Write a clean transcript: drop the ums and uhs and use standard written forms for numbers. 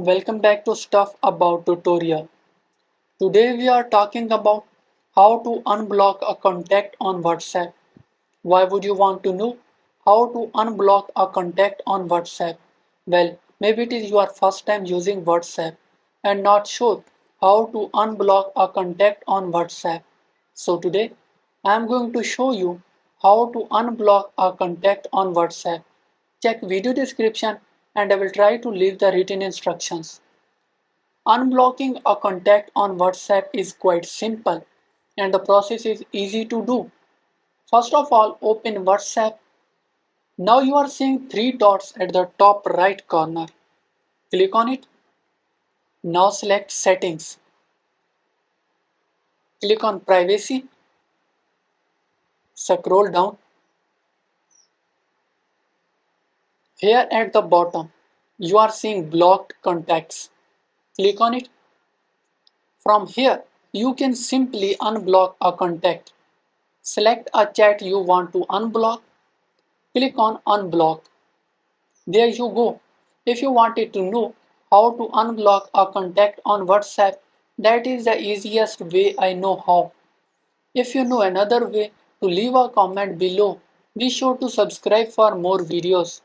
Welcome back to Stuff About Tutorial. Today we are talking about how to unblock a contact on WhatsApp. Why would you want to know how to unblock a contact on WhatsApp? Well, maybe it is your first time using WhatsApp and not sure how to unblock a contact on WhatsApp. So today I am going to show you how to unblock a contact on WhatsApp. Check video description and I will try to leave the written instructions. Unblocking a contact on WhatsApp is quite simple and the process is easy to do. First of all, open WhatsApp. Now you are seeing three dots at the top right corner. Click on it. Now select Settings. Click on Privacy. Scroll down. Here at the bottom, you are seeing Blocked Contacts. Click on it. From here, you can simply unblock a contact. Select a chat you want to unblock. Click on Unblock. There you go. If you wanted to know how to unblock a contact on WhatsApp, that is the easiest way I know how. If you know another way, to leave a comment below. Be sure to subscribe for more videos.